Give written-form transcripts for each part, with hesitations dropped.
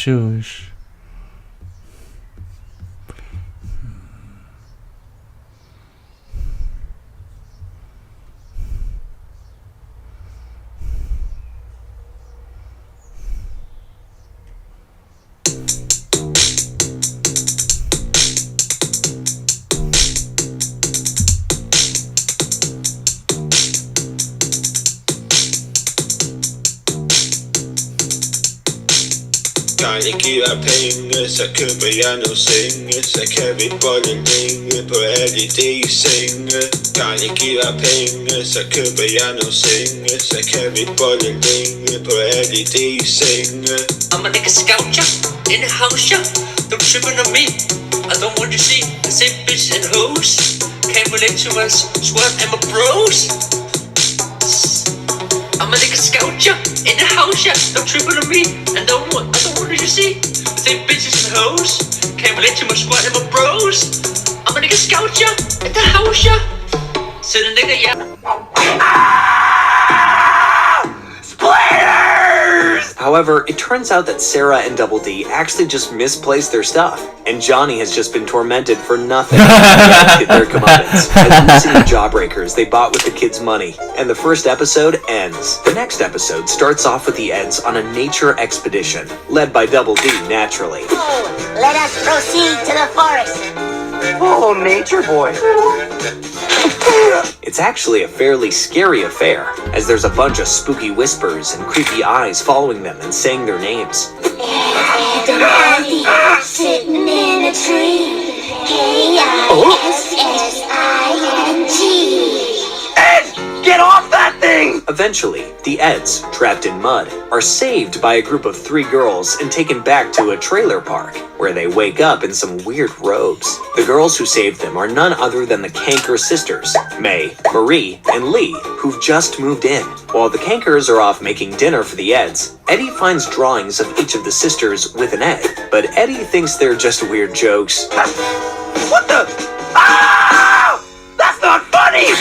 Shush. Kan I give penge, så køber jeg nogle senge, så kan vi bolle længe på alle de senge. Kan I give penge, så køber jeg nogle senge, så kan vi bolle længe på alle de senge. I'm a nigga sculpture in the house, yeah. Don't tripping on me. I don't want to see the same bitch and hoes. Can't relate to us, squad and my bros. I'm a nigga sculpture in the house, yeah. Don't tripping on me. I don't want to see the same bitches and hoes. Can't relate to my squad and my bros. I'm a nigga sculpture in the house, yeah. So the nigga, yeah. However, it turns out that Sarah and Double D actually just misplaced their stuff, and Johnny has just been tormented for nothing. Their comeuppance as hallucinating jawbreakers they bought with the kids' money, and the first episode ends. The next episode starts off with the Edds on a nature expedition, led by Double D naturally. Let us proceed to the forest. Oh, nature boy. It's actually a fairly scary affair, as there's a bunch of spooky whispers and creepy eyes following them and saying their names. Ed Edd Eddy, sitting in a tree. K-I-S-S-I-N-G. Ed, get off that thing! Eventually, the Edds, trapped in mud, are saved by a group of 3 girls and taken back to a trailer park, where they wake up in some weird robes. The girls who saved them are none other than the Kanker sisters, May, Marie, and Lee, who've just moved in. While the Kankers are off making dinner for the Edds, Eddie finds drawings of each of the sisters with an Ed, but Eddie thinks they're just weird jokes. What the? Ah! That's not funny!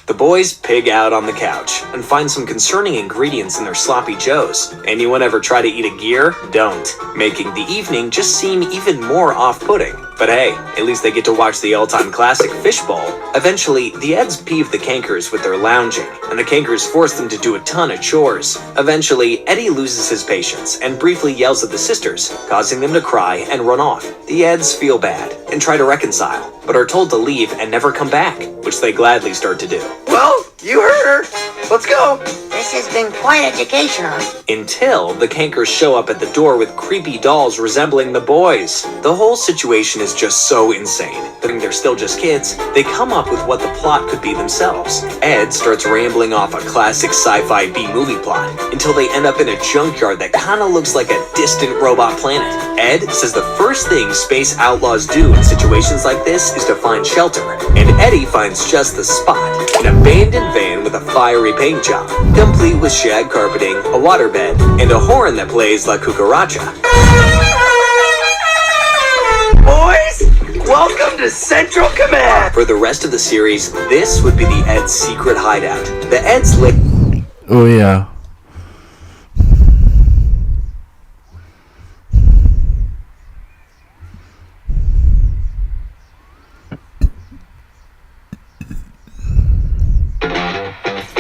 The boys pig out on the couch and find some concerning ingredients in their sloppy joes. Anyone ever try to eat a gear? Don't. Making the evening just seem even more off-putting. But hey, at least they get to watch the all-time classic Fishbowl. Eventually, the Edds peeve the Kankers with their lounging, and the Kankers force them to do a ton of chores. Eventually, Eddie loses his patience and briefly yells at the sisters, causing them to cry and run off. The Edds feel bad and try to reconcile, but are told to leave and never come back, which they gladly start to do. Well, you heard her. Let's go. This has been quite educational. Until the Kankers show up at the door with creepy dolls resembling the boys. The whole situation is just so insane. But they're still just kids, they come up with what the plot could be themselves. Ed starts rambling off a classic sci-fi B-movie plot, until they end up in a junkyard that kinda looks like a distant robot planet. Ed says the first thing space outlaws do in situations like this is to find shelter, and Eddie finds just the spot, an abandoned van with a fiery paint job, complete with shag carpeting, a waterbed, and a horn that plays La Cucaracha. Boys, welcome to Central Command. For the rest of the series, this would be the Edds' secret hideout. The Edds live... Oh yeah.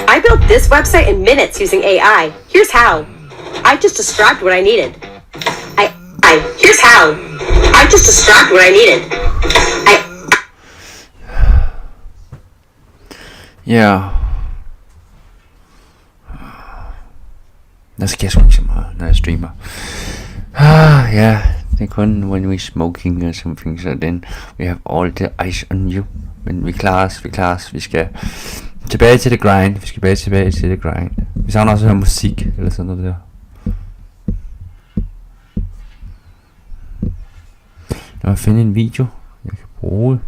I built this website in minutes using AI. Here's how. I just described what I needed. Here's how. I just described what I needed. Ja. Der sker sgu ikke så meget, når jeg streamer. Ja, det er kun when we smoking or something, so then we have all the eyes on you. Men vi klarer os, vi skal tilbage til the grind, Vi savner også at høre musik, eller sådan noget der. Lad mig finde en video, jeg kan bruge.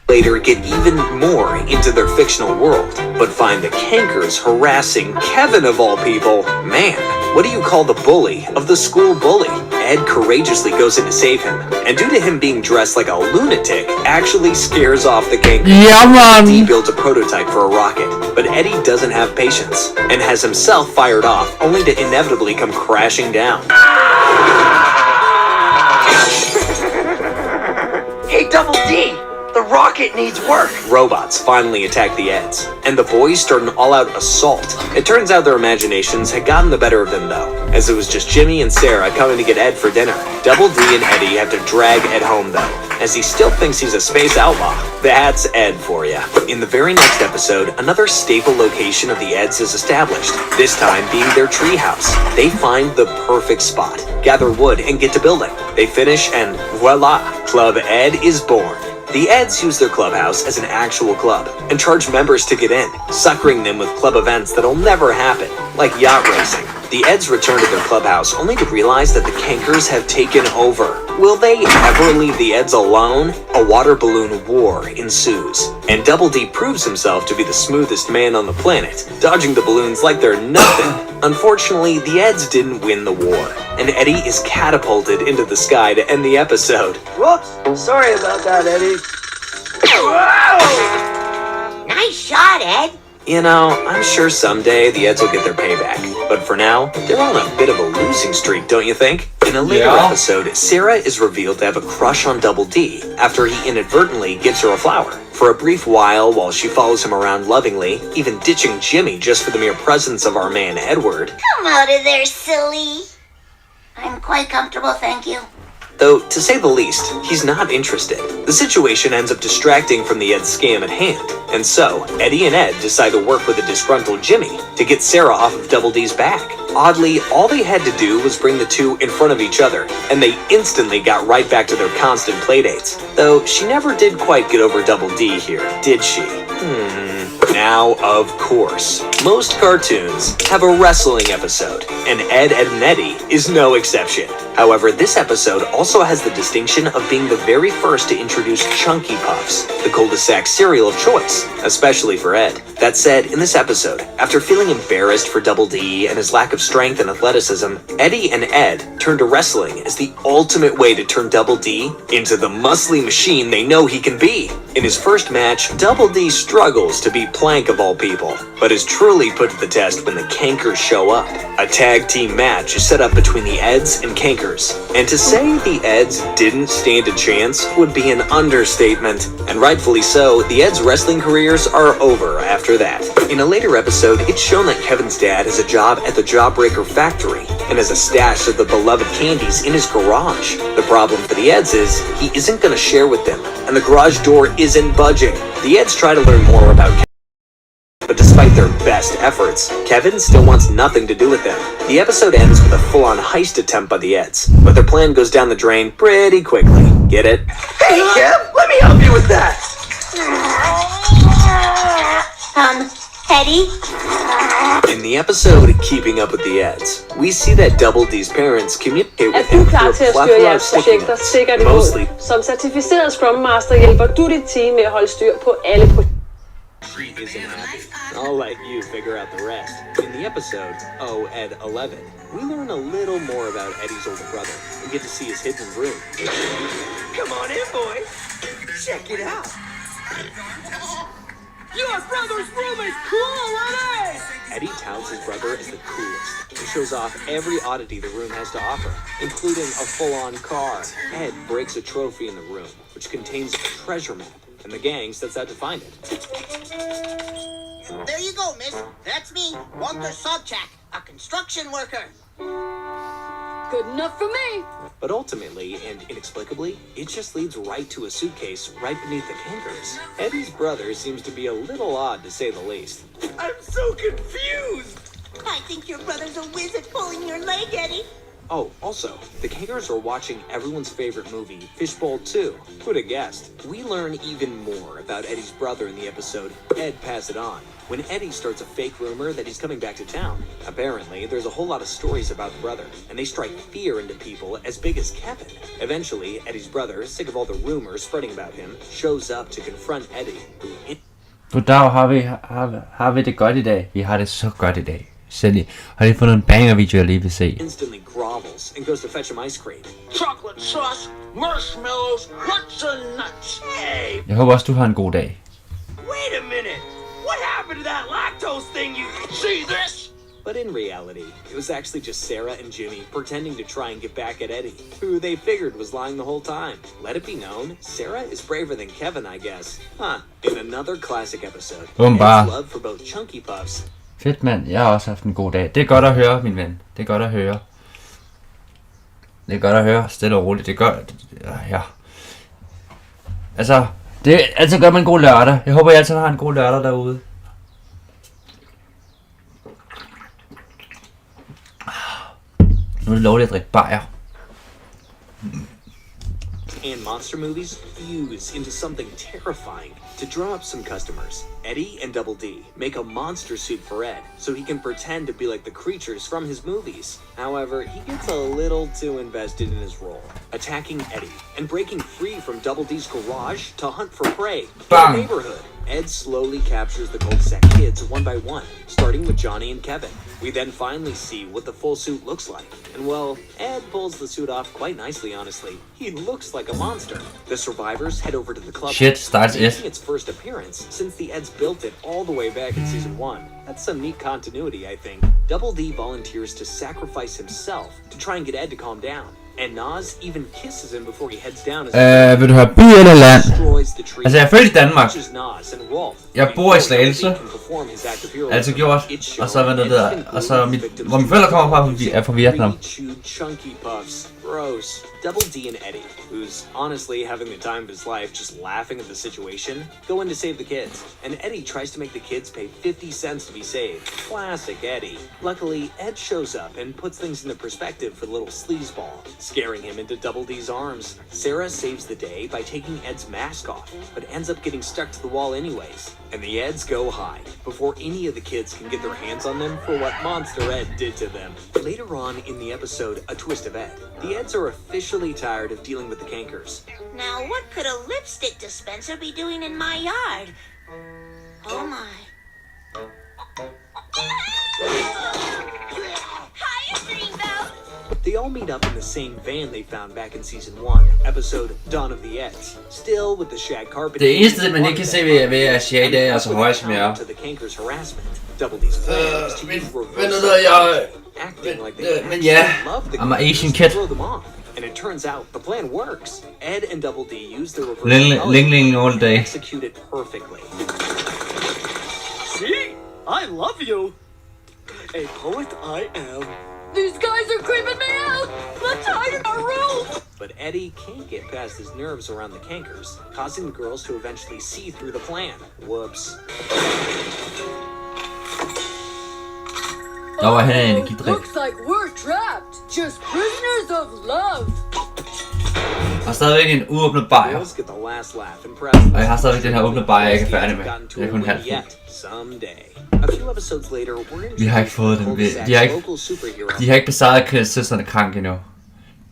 Later get even more into their fictional world, but find the Kankers harassing Kevin of all people. Man, What do you call the bully of the school bully? Ed courageously goes in to save him, and due to him being dressed like a lunatic, actually scares off the king. Ja, man. He builds a prototype for a rocket, but Eddie doesn't have patience, and has himself fired off, only to inevitably come crashing down. Hey, Double D! The rocket needs work! Robots finally attack the Eds, and the boys start an all-out assault. It turns out their imaginations had gotten the better of them though, as it was just Jimmy and Sarah coming to get Ed for dinner. Double D and Eddie have to drag Ed home though, as he still thinks he's a space outlaw. That's Ed for ya. In the very next episode, another staple location of the Eds is established, this time being their treehouse. They find the perfect spot, gather wood, and get to building. They finish and voila, Club Ed is born. The Eds use their clubhouse as an actual club and charge members to get in, suckering them with club events that'll never happen, like yacht racing. The Eds return to their clubhouse only to realize that the Cankers have taken over. Will they ever leave the Eds alone? A water balloon war ensues, and Double D proves himself to be the smoothest man on the planet, dodging the balloons like they're nothing. Unfortunately, the Eds didn't win the war, and Eddie is catapulted into the sky to end the episode. Whoops! Sorry about that, Eddie. Whoa! Nice shot, Ed. You know, I'm sure someday the Eds will get their payback, but for now, they're on a bit of a losing streak, don't you think? In a later episode, Sarah is revealed to have a crush on Double D after he inadvertently gives her a flower. For a brief while she follows him around lovingly, even ditching Jimmy just for the mere presence of our man Edward. Come out of there, silly. I'm quite comfortable, thank you. Though, to say the least, he's not interested. The situation ends up distracting from the Ed scam at hand, and so, Eddie and Ed decide to work with a disgruntled Jimmy to get Sarah off of Double D's back. Oddly, all they had to do was bring the two in front of each other, and they instantly got right back to their constant playdates. Though, she never did quite get over Double D here, did she? Now, of course, most cartoons have a wrestling episode, and Ed, Edd and Eddy is no exception. However, this episode also has the distinction of being the very first to introduce Chunky Puffs, the cul-de-sac cereal of choice, especially for Ed. That said, in this episode, after feeling embarrassed for Double D and his lack of strength and athleticism, Eddie and Ed turn to wrestling as the ultimate way to turn Double D into the muscly machine they know he can be. In his first match, Double D struggles to beat Plank of all people, but is truly put to the test when the Cankers show up. A tag team match is set up between the Eds and Cankers, and to say the Eds didn't stand a chance would be an understatement, and rightfully so. The Eds' wrestling careers are over after that. In a later episode, it's shown that Kevin's dad has a job at the Jawbreaker factory, and has a stash of the beloved candies in his garage. The problem for the Eds is, he isn't going to share with them, and the garage door isn't budging. The Eds try to learn more about Kevin, but despite their best efforts, Kevin still wants nothing to do with them. The episode ends with a full-on heist attempt by the Eds, but their plan goes down the drain pretty quickly. Get it? Hey, Kev, let me help you with that! Eddie? In the episode Keeping Up with the Eds, we see that Double D's parents communicate with him klar through til a at styre plethora of jeres sticky projekter notes. sikkert i Mostly mål? Som certificeret Scrum Master hjælper du dit team med at holde styr på alle projekter. isn't happy. I'll let you figure out the rest. In the episode, Oh, Ed 11, we learn a little more about Eddie's older brother and get to see his hidden room. Come on in, boys. Check it out. Your brother's room is cool, Eddie! Eddie touts his brother as the coolest and shows off every oddity the room has to offer, including a full-on car. Ed breaks a trophy in the room, which contains a treasure map, and the gang sets out to find it. There you go, miss. That's me, Walter Sobchak, a construction worker. Good enough for me. But ultimately, and inexplicably, it just leads right to a suitcase right beneath the Cankers. Eddie's brother seems to be a little odd, to say the least. I'm so confused. I think your brother's a wizard pulling your leg, Eddie. Oh, also, the Cankers are watching everyone's favorite movie, Fishbowl 2. Who'd have guessed? We learn even more about Eddie's brother in the episode, Ed Pass It On, when Eddie starts a fake rumor that he's coming back to town. Apparently, there's a whole lot of stories about the brother, and they strike fear into people as big as Kevin. Eventually, Eddie's brother, sick of all the rumors spreading about him, shows up to confront Eddie, who Goddag, har vi det godt i dag. Vi har det så godt i dag. Har lige fundet en banger video, jeg lige vil se. Instantly grovels and goes to fetch him ice cream. Chocolate sauce, marshmallows, nuts and nuts. Hey, Jeg håber også, du har en god dag. wait a minute. What happened to that lactose thing you see this? But in reality, it was actually just Sarah and Jimmy pretending to try and get back at Eddie, who they figured was lying the whole time. Let it be known, Sarah is braver than Kevin, I guess. In another classic episode, Bare. Ed's love for both Chunky Puffs. Fedt, mand. Jeg har også haft en god dag. Det er godt at høre, min ven. Det er godt at høre. Det er godt at høre. Stille og roligt. Det er godt. Ja. Altså, det altid gør man en god lørdag. Jeg håber, I altid har en god lørdag derude. Nu er det lovligt at drikke bajer. And monster movies fuse into something terrifying. To drum up some customers, Eddie and Double D make a monster suit for Ed so he can pretend to be like the creatures from his movies. However, he gets a little too invested in his role, attacking Eddie and breaking free from Double D's garage to hunt for prey in the neighborhood. Ed slowly captures the cul-de-sac kids one by one, starting with Johnny and Kevin. We then finally see what the full suit looks like. And well, Ed pulls the suit off quite nicely, honestly. He looks like a monster. The survivors head over to the club, making its first appearance since the Eds built it all the way back in season 1. That's some neat continuity, I think. Double D volunteers to sacrifice himself to try and get Ed to calm down. And Nas even kisses him before he heads down as Vil du høre by eller land? destroys the tree. Altså, jeg er født i Danmark. Pushes Nas and Rolf. Jeg bor i Slagelse. Altså gjort. Og så hvad der. Og så hvor mine forældre kommer fra, er fra Vietnam. Chunky puffs. Gross. Double D and Eddie, who's honestly having the time of his life just laughing at the situation, go in to save the kids. And Eddie tries to make the kids pay 50 cents to be saved. Classic Eddie. Luckily, Ed shows up and puts things into perspective for the little sleazeball, scaring him into Double D's arms. Sarah saves the day by taking Ed's mask off, but ends up getting stuck to the wall anyways. And the Eds go hide before any of the kids can get their hands on them for what Monster Ed did to them. Later on in the episode, A Twist of Ed, the Eds are officially tired of dealing with the cankers. Now, what could a lipstick dispenser be doing in my yard? Oh my. Hiya, Dreamboat! They all meet up in the same van they found back in season 1, episode Dawn of the Eds. Still with the shag carpet. Det eneste, man ikke kan se ved at sige i dag, er så højt som jeg er. To the cankers' harassment. Double D's plan is to use reverse acting like they Men ja, love the I'm an cankers Asian to kid. throw them off. And it turns out the plan works. Ed and Double D use the reverse Ling all day. and execute it perfectly. See? I love you. A poet I am. These guys are creeping me out! Let's hide in our room! But Eddie can't get past his nerves around the cankers, causing the girls to eventually see through the plan. Whoops. Looks like we're trapped. Just prisoners of love. har stadigvæk en uåbnet bajer. Girls get the last laugh and press. Og jeg har stadigvæk den her åbne bajer, jeg ikke er færdig med. Det er kun halvt fuld. Someday. A few episodes later, we're Vi har ikke fået den. De har ikke besejret søstrene Krank endnu.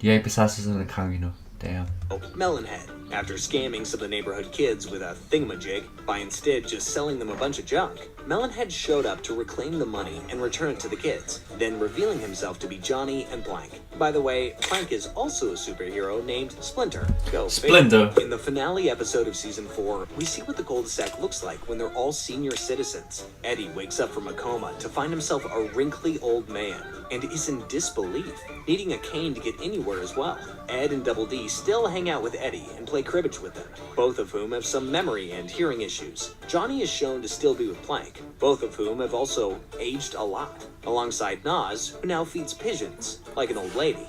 De har ikke besejret søstrene Krank endnu. Damn. Melonhead, after scamming some of the neighborhood kids with a thingamajig by instead just selling them a bunch of junk, Melonhead showed up to reclaim the money and return it to the kids, then revealing himself to be Johnny and Plank. By the way, Plank is also a superhero named Splinter. Go Splinter. figure. In the finale episode of season 4, we see what the cul-de-sac looks like when they're all senior citizens. Eddie wakes up from a coma to find himself a wrinkly old man and is in disbelief, needing a cane to get anywhere as well. Ed and Double D still hang out with Eddie and play cribbage with them, both of whom have some memory and hearing issues. Johnny is shown to still be with Plank, both of whom have also aged a lot, alongside Nas, who now feeds pigeons, like an old lady.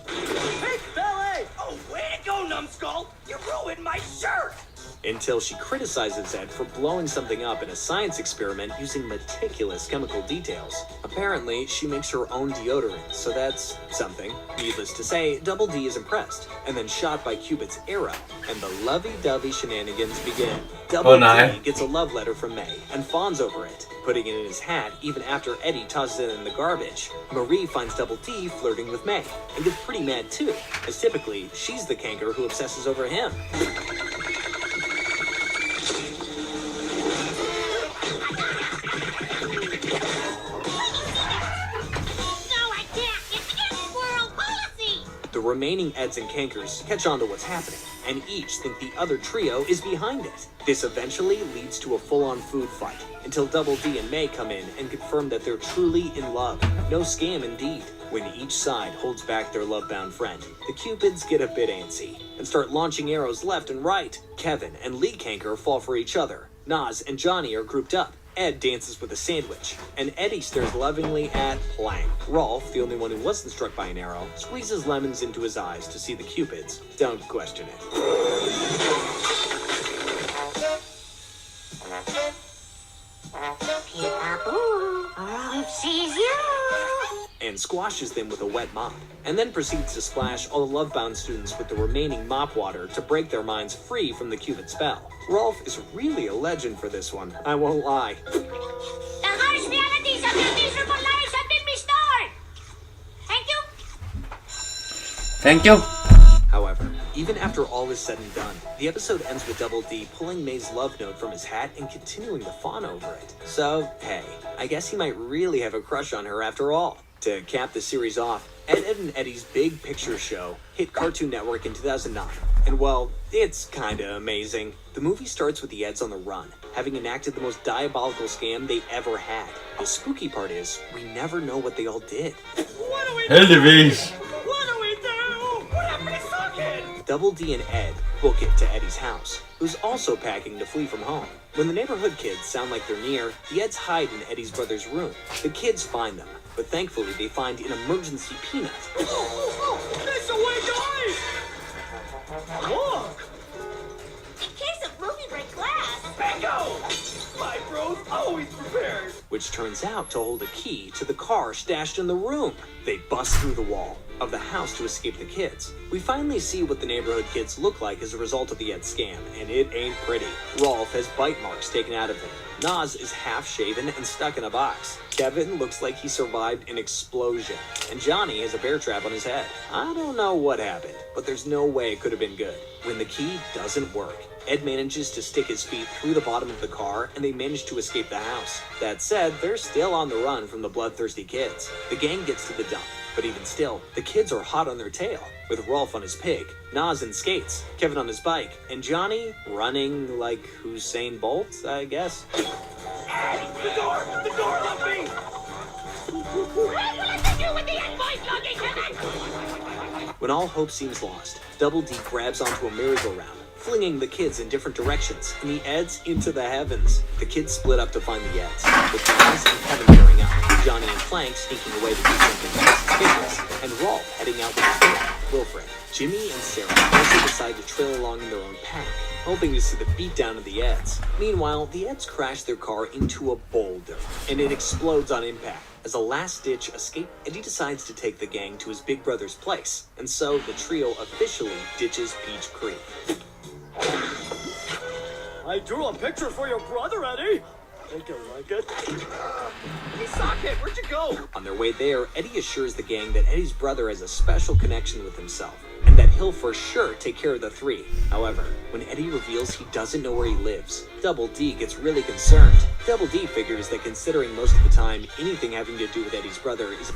Hey, ballet! Oh, way to go, numbskull! You ruined my shirt! Until she criticizes Ed for blowing something up in a science experiment using meticulous chemical details. Apparently, she makes her own deodorant, so that's something. Needless to say, Double D is impressed, and then shot by Cupid's arrow, and the lovey-dovey shenanigans begin. Double D gets a love letter from May and fawns over it, putting it in his hat even after Eddie tosses it in the garbage. Marie finds Double D flirting with May, and gets pretty mad too, as typically, she's the canker who obsesses over him. The remaining Eds and Cankers catch on to what's happening, and each think the other trio is behind it. This eventually leads to a full-on food fight, until Double D and May come in and confirm that they're truly in love. No scam indeed. When each side holds back their love-bound friend, the Cupids get a bit antsy and start launching arrows left and right. Kevin and Lee Kanker fall for each other. Naz and Johnny are grouped up. Ed dances with a sandwich, and Eddie stares lovingly at Plank. Rolf, the only one who wasn't struck by an arrow, squeezes lemons into his eyes to see the Cupids. Don't question it. Peekaboo, Rolf sees you. And squashes them with a wet mop, and then proceeds to splash all the love-bound students with the remaining mop water to break their minds free from the Cupid spell. Rolf is really a legend for this one, I won't lie. The harsh realities of your miserable lives have been restored. Thank you. Thank you. However, even after all is said and done, the episode ends with Double D pulling May's love note from his hat and continuing to fawn over it. So, hey, I guess he might really have a crush on her after all. To cap the series off, Ed, Edd Eddy's Big Picture Show hit Cartoon Network in 2009. And well, it's kinda amazing. The movie starts with the Eds on the run, having enacted the most diabolical scam they ever had. The spooky part is, we never know what they all did. What do we Heldivies. What do we do? What happened to Socket? Double D and Ed book it to Eddie's house, who's also packing to flee from home. When the neighborhood kids sound like they're near, the Eds hide in Eddie's brother's room. The kids find them, but thankfully they find an emergency peanut. That's the way, guys! Look! In case of movie break class. Bingo! My bro's always prepared. Which turns out to hold a key to the car stashed in the room. They bust through the wall of the house to escape the kids. We finally see what the neighborhood kids look like as a result of the Ed scam, and it ain't pretty. Rolf has bite marks taken out of him. Naz is half-shaven and stuck in a box. Kevin looks like he survived an explosion. And Johnny has a bear trap on his head. I don't know what happened, but there's no way it could have been good. When the key doesn't work, Ed manages to stick his feet through the bottom of the car, and they manage to escape the house. That said, they're still on the run from the bloodthirsty kids. The gang gets to the dump, but even still, the kids are hot on their tail, with Rolf on his pig, Naz in skates, Kevin on his bike, and Johnny running like Usain Bolt, I guess. Ed, the door left me! What will I do with the Ed lugging, Kevin? When all hope seems lost, Double D grabs onto a merry-go-round, flinging the kids in different directions, and the Eds into the heavens. The kids split up to find the Eds, with Naz and Kevin gearing up, Johnny and Plank sneaking away to do something suspicious, and Rolf heading out with his friend, Wilfred. Jimmy and Sarah also decide to trail along in their own pack, hoping to see the beatdown of the Eds. Meanwhile, the Eds crash their car into a boulder, and it explodes on impact. As a last-ditch escape, Eddie decides to take the gang to his big brother's place, and so the trio officially ditches Peach Creek. I drew a picture for your brother, Eddie. Think you'll like it. Hey, Socket, where'd you go? On their way there, Eddie assures the gang that Eddie's brother has a special connection with himself, and that he'll for sure take care of the three. However, when Eddie reveals he doesn't know where he lives, Double D gets really concerned. Double D figures that considering most of the time anything having to do with Eddie's brother is